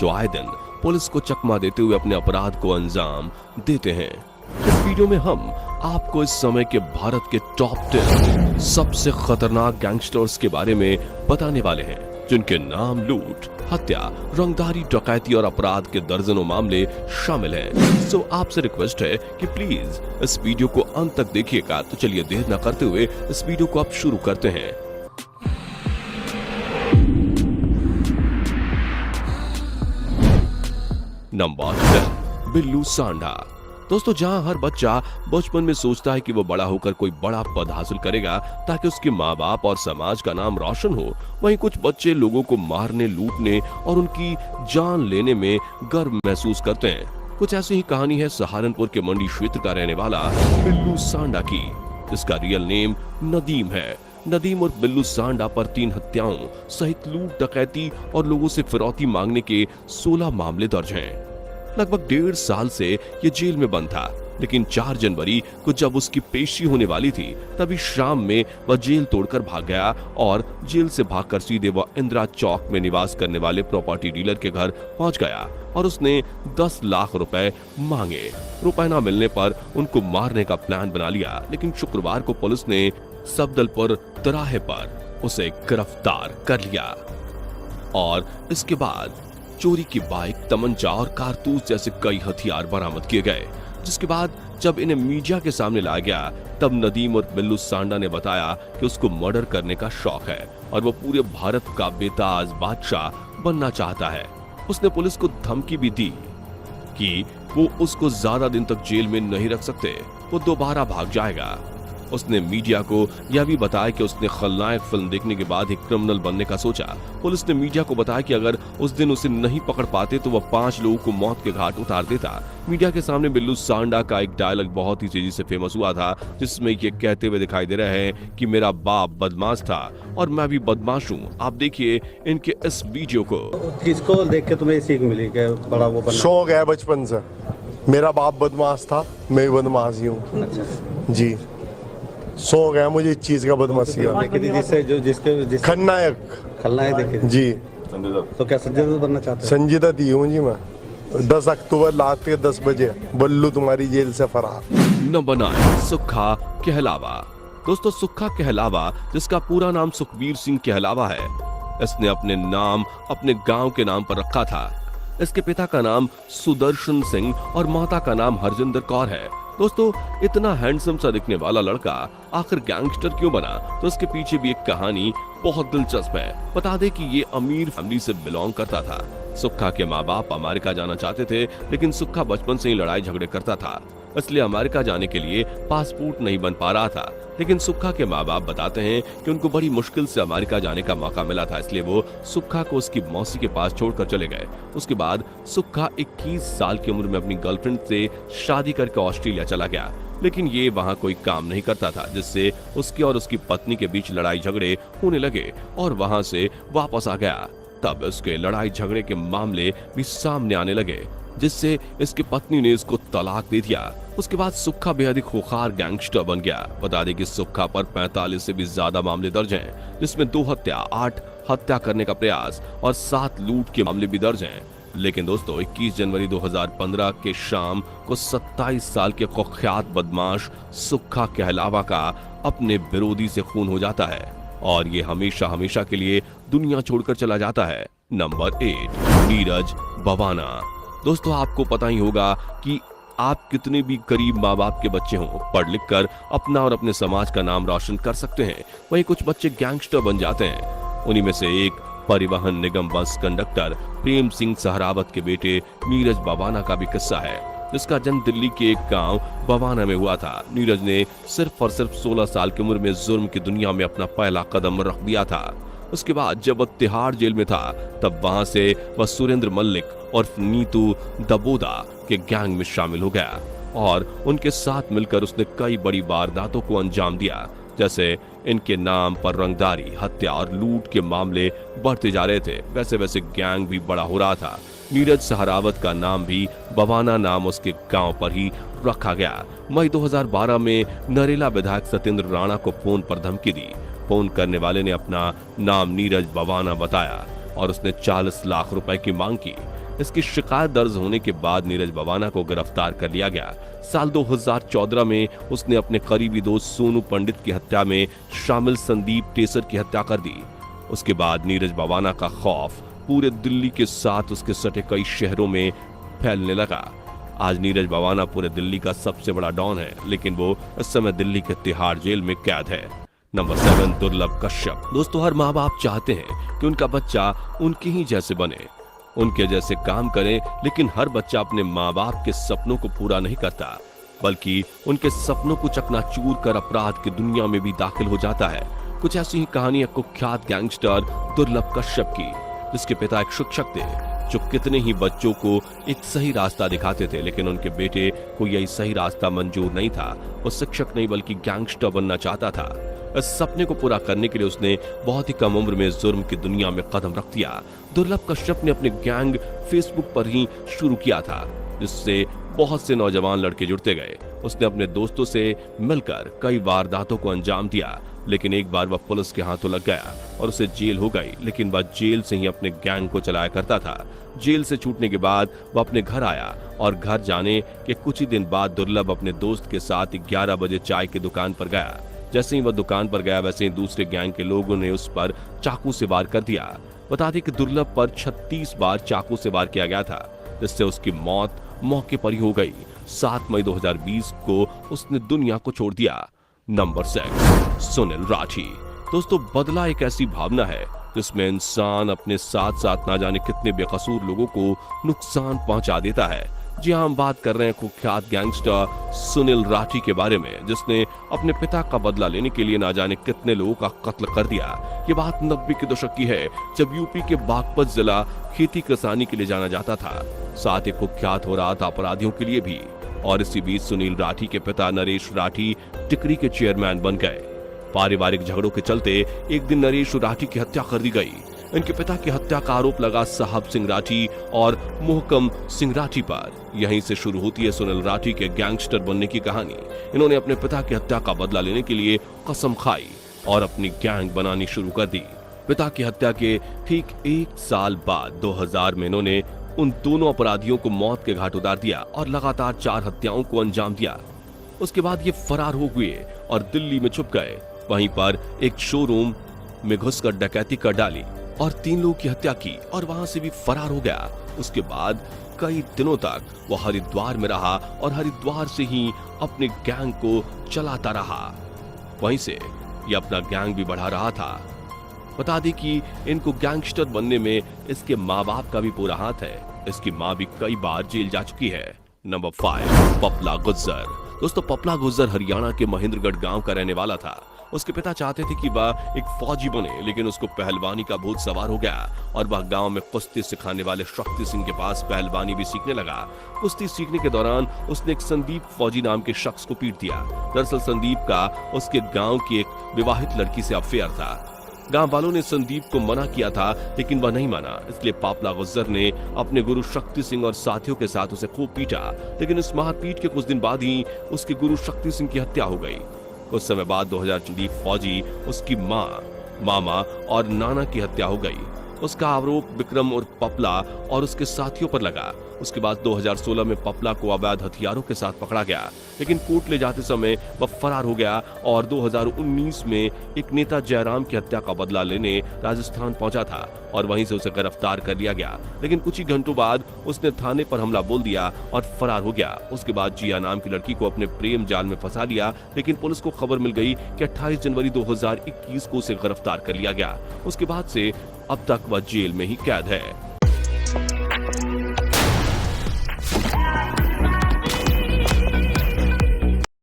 जो आए दिन पुलिस को चकमा देते हुए अपने अपराध को अंजाम देते हैं। इस वीडियो में हम आपको इस समय के भारत के टॉप 10 सबसे खतरनाक गैंगस्टर्स के बारे में बताने वाले हैं, जिनके नाम लूट, हत्या, रंगदारी, डकैती और अपराध के दर्जनों मामले शामिल हैं। सो आपसे रिक्वेस्ट है कि प्लीज इस वीडियो को अंत तक देखिएगा। तो चलिए देर न करते हुए इस वीडियो को अब शुरू करते हैं। नंबर 10, बिल्लू सांडा। दोस्तों, जहां हर बच्चा बचपन में सोचता है कि वो बड़ा होकर कोई बड़ा पद हासिल करेगा ताकि उसके माँ बाप और समाज का नाम रोशन हो, वहीं कुछ बच्चे लोगों को मारने, लूटने और उनकी जान लेने में गर्व महसूस करते हैं। कुछ ऐसी ही कहानी है सहारनपुर के मंडी क्षेत्र का रहने वाला बिल्लू सांडा की, जिसका रियल नेम नदीम है। नदीम और बिल्लू सांडा पर 3 हत्याओं सहित लूट, डकैती और लोगों से फिरौती मांगने के 16 मामले दर्ज हैं। लगभग 1.5 साल से ये जेल में बंद था, लेकिन 4 जनवरी को जब उसकी पेशी होने वाली थी, तभी शाम में वह जेल तोड़कर भाग गया और जेल से भागकर सीधे वह इंदिरा चौक में निवास करने वाले प्रॉपर्टी डीलर के घर पहुंच गया और उसने 10 लाख रुपए मांगे। रुपए न मिलने पर उनको मारने का प्लान बना लिया, लेकिन शुक्रवार को पुलिस ने सफदलपुर तिराहे पर उसे गिरफ्तार कर लिया और इसके बाद चोरी की बाइक, तमंचा और कारतूस जैसे कई हथियार बरामद किए गए। जिसके बाद जब इन्हें मीडिया के सामने लाया गया, तब नदीम और बिल्लू सांडा ने बताया कि उसको मर्डर करने का शौक है और वो पूरे भारत का बेताज बादशाह बनना चाहता है। उसने पुलिस को धमकी भी दी कि वो उसको ज्यादा दिन तक जेल में नहीं रख सकते, वो दोबारा भाग जाएगा। उसने मीडिया को यह भी बताया कि उसने खलनायक फिल्म देखने के बाद ही क्रिमिनल बनने का सोचा। पुलिस ने मीडिया को बताया कि अगर उस दिन उसे नहीं पकड़ पाते तो वह 5 लोगों को मौत के घाट उतार देता। मीडिया के सामने बिल्लू सांडा का एक डायलॉग बहुत ही तेजी से फेमस हुआ था, जिसमें ये कहते हुए दिखाई दे रहे हैं कि मेरा बाप बदमाश था और मैं भी बदमाश हूँ। आप देखिए इनके इस वीडियो को। किसको देख के तुम्हें सीख मिली कि बड़ा वो बनना? शौक है बचपन से। मेरा बाप बदमाश था, मैं भी बदमाश ही हूँ। अच्छा जी, शौक है मुझे इस चीज का, बदमाशी का। खलनायक देखे जी। तो क्या संजय दत्त बनना चाहते हैं? संजय दत्त ही हूँ जी मैं। 10 अक्टूबर रात के 10 बजे बल्लू तुम्हारी जेल से फरार। नंबर 9, सुक्खा कहलावा। दोस्तों, सुक्खा कहलावा, जिसका पूरा नाम सुखबीर सिंह कहलावा है, इसने अपने नाम अपने गांव के नाम पर रखा था। इसके पिता का नाम सुदर्शन सिंह और माता का नाम हरजिंदर कौर है। दोस्तों, इतना हैंडसम सा दिखने वाला लड़का आखिर गैंगस्टर क्यों बना, तो इसके पीछे भी एक कहानी बहुत दिलचस्प है। बता दें कि ये अमीर फैमिली से बिलोंग करता था। सुक्खा के माँ बाप अमेरिका जाना चाहते थे, लेकिन सुक्खा बचपन से ही लड़ाई झगड़े करता था, इसलिए अमेरिका जाने के लिए पासपोर्ट नहीं बन पा रहा था। लेकिन सुक्खा के माँ बाप बताते हैं कि उनको बड़ी मुश्किल से अमेरिका जाने का मौका मिला था, इसलिए वो सुक्खा को उसकी मौसी के पास छोड़कर चले गए। उसके बाद सुक्खा 21 साल की उम्र में अपनी गर्लफ्रेंड से शादी करके ऑस्ट्रेलिया चला गया, लेकिन ये वहाँ कोई काम नहीं करता था, जिससे उसके और उसकी पत्नी के बीच लड़ाई झगड़े होने लगे और वहाँ से वापस आ गया। तब उसके लड़ाई झगड़े के मामले भी सामने आने लगे, जिससे इसकी पत्नी ने इसको तलाक दे दिया। उसके बाद सुक्खा बेहद ही खूंखार गैंगस्टर बन गया। बता दें कि सुक्खा पर 45 से भी ज्यादा मामले दर्ज हैं, जिसमें 2 हत्या, 8 हत्या करने का प्रयास और 7 लूट के मामले भी दर्ज हैं। लेकिन दोस्तों, 21 जनवरी 2015 के शाम को 27 साल के कुख्यात बदमाश सुक्खा कहलावा का अपने विरोधी से खून हो जाता है और ये हमेशा हमेशा के लिए दुनिया छोड़कर चला जाता है। नंबर 8, नीरज बवाना। दोस्तों, आपको पता ही होगा कि आप कितने भी गरीब माँ बाप के बच्चे हों, पढ़ लिख कर अपना और अपने समाज का नाम रोशन कर सकते हैं, वहीं कुछ बच्चे गैंगस्टर बन जाते हैं। उन्हीं में से एक परिवहन निगम बस कंडक्टर प्रेम सिंह सहरावत के बेटे नीरज बवाना का भी किस्सा है, जिसका जन्म दिल्ली के एक गांव बवाना में हुआ था। नीरज ने सिर्फ और सिर्फ 16 साल की उम्र में जुर्म की दुनिया में अपना पहला कदम रख दिया था। उसके बाद जब वह तिहाड़ जेल में था, तब वहां से वह सुरेंद्र मल्लिक और नीतू दबोदा के गैंग में शामिल हो गया और उनके साथ मिलकर उसने कई बड़ी वारदातों को अंजाम दिया। जैसे इनके नाम पर रंगदारी, हत्या और लूट के मामले बढ़ते जा रहे थे, वैसे वैसे गैंग भी बड़ा हो रहा था। नीरज सहरावत का नाम भी बवाना नाम उसके गांव पर ही रखा गया। मई 2012 में नरेला विधायक सत्येंद्र राणा को फोन पर धमकी दी। फोन करने वाले ने अपना नाम नीरज बवाना बताया और उसने 40 लाख रुपए की मांग की। इसकी शिकायत दर्ज होने के बाद नीरज बवाना को गिरफ्तार कर लिया गया। साल 2014 में उसने अपने करीबी दोस्त सोनू पंडित की हत्या में शामिल संदीप टेसर की हत्या कर दी। उसके बाद नीरज बवाना का खौफ पूरे दिल्ली के साथ उसके सटे कई शहरों में फैलने लगा। आज नीरज बवाना पूरे दिल्ली का सबसे बड़ा डॉन है, लेकिन वो इस समय दिल्ली के तिहाड़ जेल में कैद है। नंबर 7, दुर्लभ कश्यप। दोस्तों, हर माँ बाप चाहते हैं कि उनका बच्चा उनके ही जैसे बने, उनके जैसे काम करे, लेकिन हर बच्चा अपने माँ बाप के सपनों को पूरा नहीं करता, बल्कि उनके सपनों को चकनाचूर कर अपराध की दुनिया में भी दाखिल हो जाता है। कुछ ऐसी ही कहानी है कुख्यात गैंगस्टर दुर्लभ कश्यप की, जिसके पिता एक शिक्षक थे जो कितने ही बच्चों को एक सही रास्ता दिखाते थे, लेकिन उनके बेटे को यही सही रास्ता मंजूर नहीं था। वो शिक्षक नहीं बल्कि गैंगस्टर बनना चाहता था। इस सपने को पूरा करने के लिए उसने बहुत ही कम उम्र में जुर्म की दुनिया में कदम रख दिया। दुर्लभ कश्यप ने अपने गैंग फेसबुक पर ही शुरू किया था, जिससे बहुत से नौजवान लड़के जुड़ते गए। उसने अपने दोस्तों से मिलकर कई वारदातों को अंजाम दिया, लेकिन एक बार वह पुलिस के हाथों लग गया और उसे जेल हो गई। लेकिन वह जेल से ही अपने गैंग को चलाया करता था। जेल से छूटने के बाद वह अपने घर आया और घर जाने के कुछ ही दिन बाद दुर्लभ अपने दोस्त के साथ 11 बजे चाय की दुकान पर गया। जैसे ही वह दुकान पर गया, वैसे ही दूसरे गैंग के लोगों ने उस पर चाकू से वार कर दिया। बता दें कि दुर्लभ पर 36 बार चाकू से वार किया गया था, जिससे उसकी मौत मौके पर ही हो गई। 7 मई 2020 को उसने दुनिया को छोड़ दिया। नंबर 6, सुनील राठी। दोस्तों, बदला एक ऐसी भावना है जिसमें इंसान अपने साथ साथ ना जाने कितने बेकसूर लोगों को नुकसान पहुंचा देता है। जी हाँ, हम बात कर रहे हैं कुख्यात गैंगस्टर सुनील राठी के बारे में, जिसने अपने पिता का बदला लेने के लिए ना जाने कितने लोगों का कत्ल कर दिया। ये बात 90 के दशक की है, जब यूपी के बागपत जिला खेती किसानी के लिए जाना जाता था। साथ ही कुख्यात हो रहा था अपराधियों के लिए भी। और इसी बीच सुनील राठी के पिता नरेश राठी टिकरी के चेयरमैन बन गए। पारिवारिक झगड़ों के चलते एक दिन नरेश राठी की हत्या कर दी गई। इनके पिता की हत्या का आरोप लगा साहब सिंह राठी और मोहकम सिंह राठी पर। यहीं से शुरू होती है सुनील राठी के गैंगस्टर बनने की कहानी। इन्होंने अपने पिता की हत्या का बदला लेने के लिए कसम खाई और अपनी गैंग बनानी शुरू कर दी। पिता की हत्या के ठीक 1 साल बाद 2000 में इन्होंने उन दोनों अपराधियों को मौत के घाट उतार दिया और लगातार 4 हत्याओं को अंजाम दिया। उसके बाद ये फरार हो गए और दिल्ली में छुप गए। वहीं पर एक शोरूम में घुसकर डकैती कर डाली और 3 लोगों की हत्या की और वहां से भी फरार हो गया। उसके बाद कई दिनों तक वो हरिद्वार में रहा और हरिद्वार से ही अपने गैंग को चलाता रहा। वहीं से ये अपना गैंग भी बढ़ा रहा था। बता दें कि इनको गैंगस्टर बनने में इसके माँ बाप का भी पूरा हाथ है। इसकी माँ भी कई बार जेल जा चुकी है। नंबर 5, पपला गुज्जर। दोस्तों, पपला गुज्जर हरियाणा के महेंद्रगढ़ गांव का रहने वाला था। उसके पिता चाहते थे कि वह एक फौजी बने, लेकिन उसको पहलवानी का भूत सवार हो गया और वह गांव में कुश्ती सिखाने वाले शक्ति सिंह के पास पहलवानी भी सीखने लगा। कुश्ती सीखने के दौरान उसने एक संदीप फौजी नाम के शख्स को पीट दिया। दरअसल संदीप का उसके गांव की एक विवाहित लड़की से अफेयर था। गांव वालों ने संदीप को मना किया था, लेकिन वह नहीं माना। इसलिए पपला गुज्जर ने अपने गुरु शक्ति सिंह और साथियों के साथ उसे खूब पीटा। लेकिन इस मारपीट के कुछ दिन बाद ही उसके गुरु शक्ति सिंह की हत्या हो गई। कुछ समय बाद 2000 संदीप फौजी, उसकी माँ, मामा और नाना की हत्या हो गई। उसका आरोप विक्रम और पपला और उसके साथियों पर लगा। उसके बाद 2016 में पपला को अवैध हथियारों के साथ पकड़ा गया, लेकिन कोर्ट ले जाते समय वह फरार हो गया और 2019 में एक नेता जयराम की हत्या का बदला लेने राजस्थान पहुंचा था और वहीं से उसे गिरफ्तार कर लिया गया। लेकिन कुछ ही घंटों बाद उसने थाने पर हमला बोल दिया और फरार हो गया। उसके बाद जिया नाम की लड़की को अपने प्रेम जाल में फंसा लिया, लेकिन पुलिस को खबर मिल गई कि 28 जनवरी 2021 को उसे गिरफ्तार कर लिया गया। उसके बाद से अब तक वह जेल में ही कैद है।